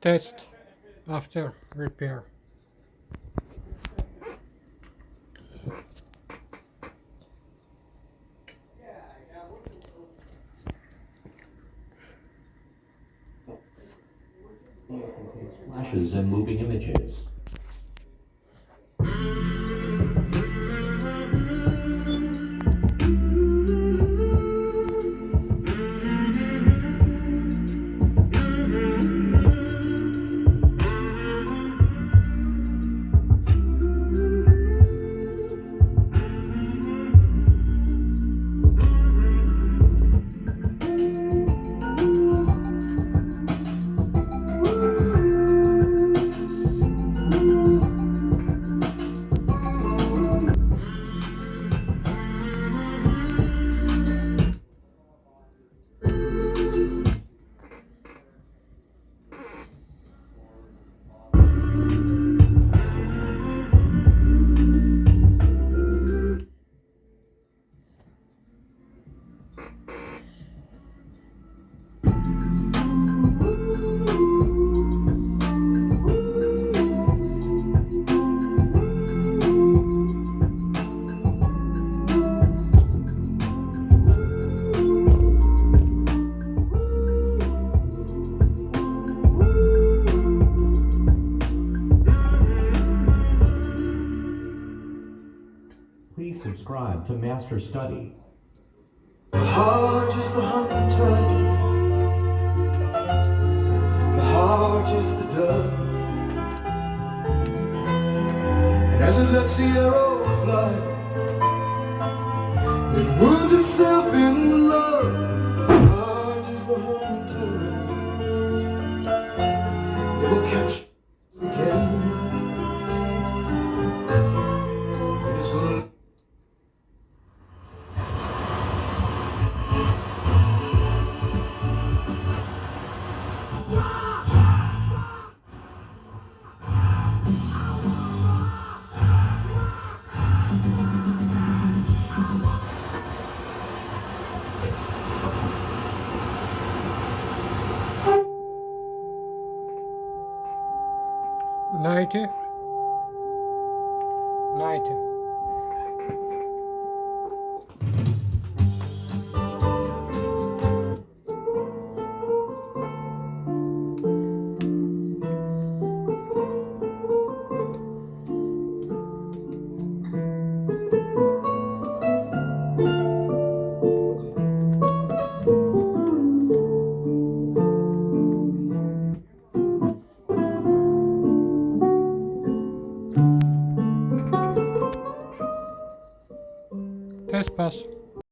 Test after repair. Flashes and moving images. Please subscribe to Master Study. My heart is the hunter, my heart is the dove, and as it lets the arrow fly, it wounds itself in love. My heart is the hunter, it will catch again. It is gonna Ninety. 90. Test pass.